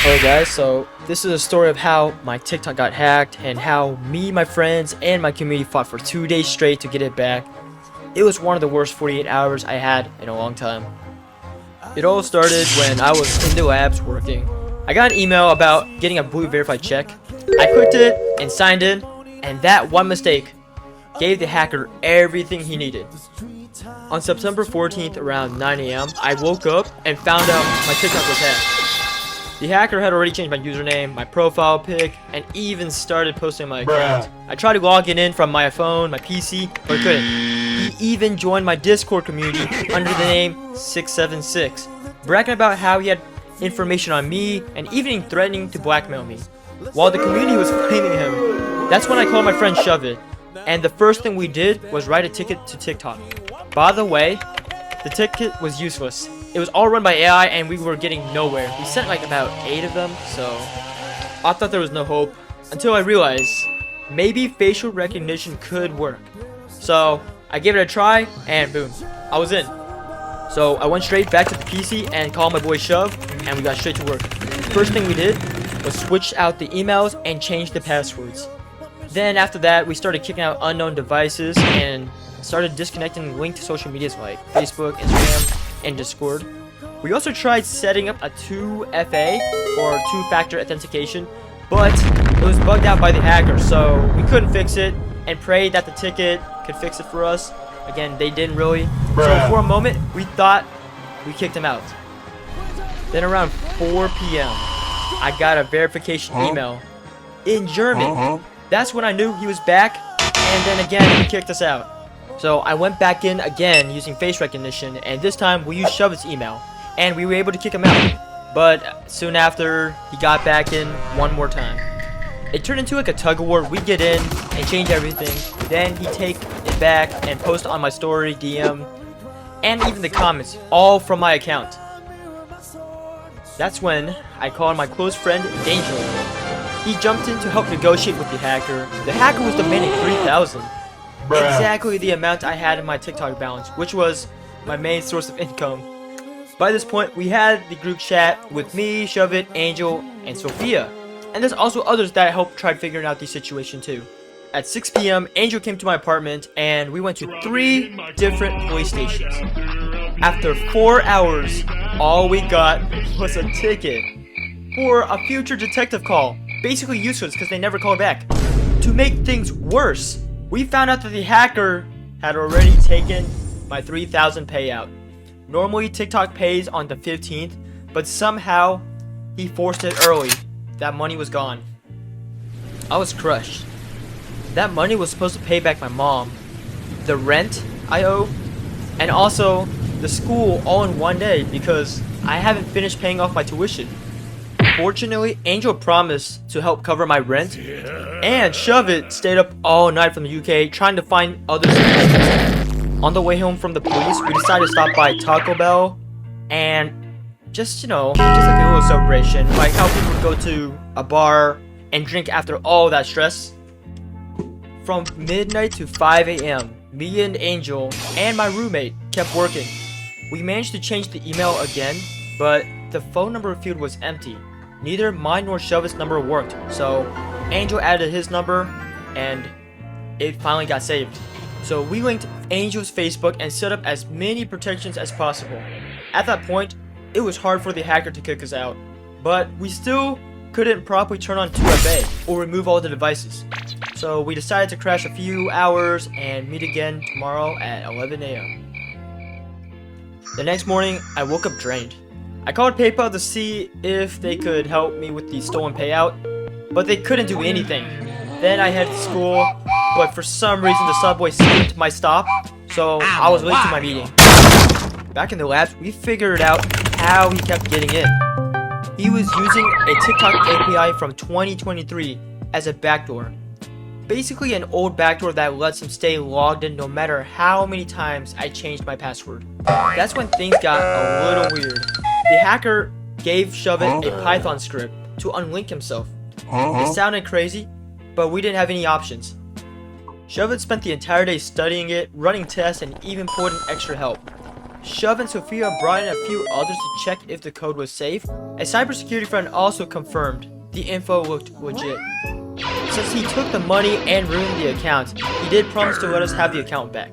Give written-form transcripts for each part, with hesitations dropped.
Hello guys, so this is a story of how my TikTok got hacked and how me, my friends, and my community fought for 2 days straight to get it back. It was one of the worst 48 hours I had in a long time. It all started when I was in the labs working. I got an email about getting a blue verified check. I clicked it and signed in, and that one mistake gave the hacker everything he needed. On September 14th around 9 AM, I woke up and found out my TikTok was hacked. The hacker had already changed my username, my profile pic, and even started posting my account. I tried to log in from my phone, my PC, but I couldn't. He even joined my Discord community under the name 676, bragging about how he had information on me and even threatening to blackmail me. While the community was flaming him, that's when I called my friend SHUVIT, and the first thing we did was write a ticket to TikTok. By the way, the ticket was useless. It was all run by AI and we were getting nowhere. We sent like about 8 of them, so I thought there was no hope until I realized maybe facial recognition could work. So I gave it a try and boom, I was in. So I went straight back to the PC and called my boy Shove and we got straight to work. First thing we did was switch out the emails and change the passwords. Then after that we started kicking out unknown devices and started disconnecting linked social medias like Facebook, Instagram, and Discord. We also tried setting up a 2FA or two-factor authentication, but it was bugged out by the hacker, so we couldn't fix it and prayed that the ticket could fix it for us. Again, they didn't really. So for a moment, we thought we kicked him out. Then around 4 PM, I got a verification email in German. That's when I knew he was back, and then again, he kicked us out. So I went back in again using face recognition, and this time we used SHUVIT's email, and we were able to kick him out. But soon after, he got back in one more time. It turned into like a tug-of-war. We get in and change everything, then he take it back and post on my story, DM, and even the comments, all from my account. That's when I called my close friend, Angel. He jumped in to help negotiate with the hacker. The hacker was demanding 3,000. Exactly the amount I had in my TikTok balance, which was my main source of income. By this point, we had the group chat with me, SHUVIT, Angel, and Sophia. And there's also others that helped try figuring out the situation too. At 6 PM, Angel came to my apartment and we went to 3 different police stations. After 4 hours, all we got was a ticket for a future detective call. Basically useless because they never called back. To make things worse, we found out that the hacker had already taken my 3,000 payout. Normally TikTok pays on the 15th, but somehow he forced it early. That money was gone. I was crushed. That money was supposed to pay back my mom, the rent I owe, and also the school all in one day because I haven't finished paying off my tuition. Fortunately, Angel promised to help cover my rent, and SHUVIT stayed up all night from the UK trying to find other solutions. On the way home from the police, we decided to stop by Taco Bell and just like a little celebration, like how people go to a bar and drink after all that stress. From midnight to 5 AM, me and Angel and my roommate kept working. We managed to change the email again, but the phone number field was empty. Neither mine nor SHUVIT's number worked, so Angel added his number and it finally got saved. So we linked Angel's Facebook and set up as many protections as possible. At that point, it was hard for the hacker to kick us out, but we still couldn't properly turn on 2FA or remove all the devices. So we decided to crash a few hours and meet again tomorrow at 11 AM. The next morning, I woke up drained. I called PayPal to see if they could help me with the stolen payout, but they couldn't do anything. Then I headed to school, but for some reason the subway skipped my stop, so I was late to my meeting. Back in the labs, we figured out how he kept getting in. He was using a TikTok API from 2023 as a backdoor. Basically an old backdoor that lets him stay logged in no matter how many times I changed my password. That's when things got a little weird. The hacker gave SHUVIT a Python script to unlink himself. It sounded crazy, but we didn't have any options. SHUVIT spent the entire day studying it, running tests, and even put in extra help. Shove and Sophia brought in a few others to check if the code was safe. A cybersecurity friend also confirmed the info looked legit. Since he took the money and ruined the account, he did promise to let us have the account back.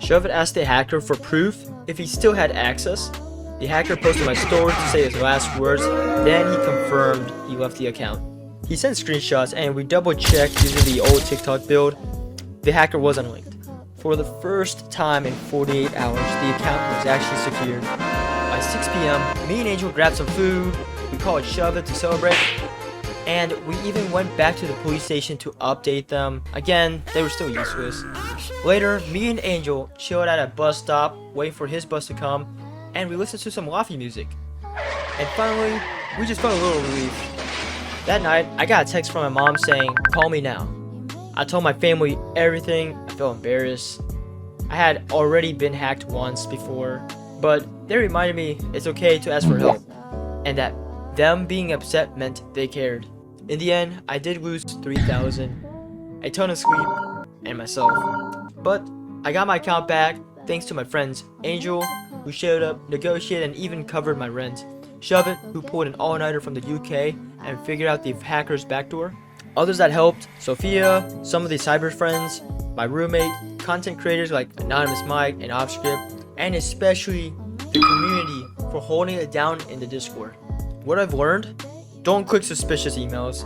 SHUVIT asked the hacker for proof if he still had access. The hacker posted my story to say his last words, then he confirmed he left the account. He sent screenshots and we double checked using the old TikTok build. The hacker was unlinked. For the first time in 48 hours, the account was actually secured. By 6 p.m., me and Angel grabbed some food, we called SHUVIT to celebrate, and we even went back to the police station to update them. Again, they were still useless. Later, me and Angel chilled at a bus stop, waiting for his bus to come, and we listened to some Lofi music. And finally, we just felt a little relief. That night, I got a text from my mom saying, "Call me now." I told my family everything. I felt embarrassed. I had already been hacked once before, but they reminded me it's okay to ask for help, and that them being upset meant they cared. In the end, I did lose 3,000, a ton of sleep, and myself. But I got my account back thanks to my friends Angel, who showed up, negotiated, and even covered my rent. SHUVIT, who pulled an all-nighter from the UK and figured out the hacker's backdoor. Others that helped, Sophia, some of the cyber friends, my roommate, content creators like Anonymous Mike and Offscript, and especially the community for holding it down in the Discord. What I've learned? Don't click suspicious emails.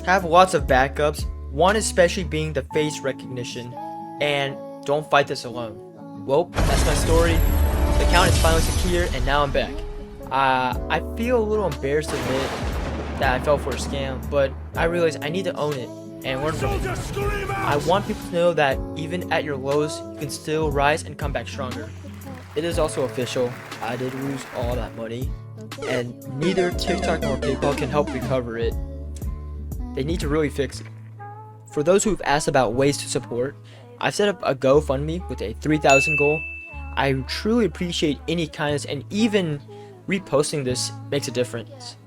Have lots of backups, one especially being the face recognition, and don't fight this alone. Well, that's my story. The account is finally secure and now I'm back. I feel a little embarrassed to admit that I fell for a scam, but I realize I need to own it and learn from it. I want people to know that even at your lows, you can still rise and come back stronger. It is also official, I did lose all that money, and neither TikTok nor PayPal can help recover it. They need to really fix it. For those who've asked about ways to support, I've set up a GoFundMe with a 3,000 goal. I truly appreciate any kindness, and even reposting this makes a difference.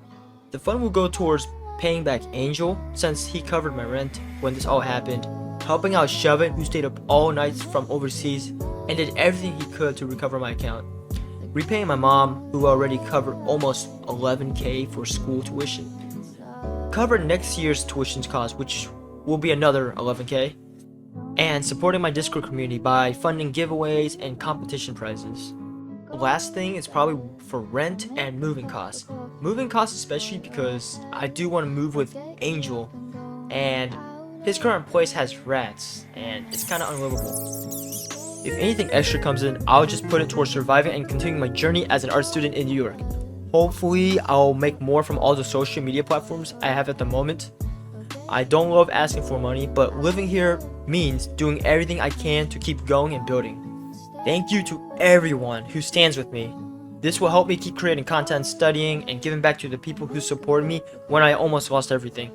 The fund will go towards paying back Angel, since he covered my rent when this all happened, helping out SHUVIT, who stayed up all nights from overseas and did everything he could to recover my account, repaying my mom, who already covered almost 11K for school tuition, covered next year's tuition cost, which will be another 11K, and supporting my Discord community by funding giveaways and competition prizes. Last thing is probably for rent and moving costs. Moving costs especially because I do want to move with Angel, and his current place has rats, and it's kind of unlivable. If anything extra comes in, I'll just put it towards surviving and continuing my journey as an art student in New York. Hopefully, I'll make more from all the social media platforms I have at the moment. I don't love asking for money, but living here means doing everything I can to keep going and building. Thank you to everyone who stands with me. This will help me keep creating content, studying, and giving back to the people who supported me when I almost lost everything.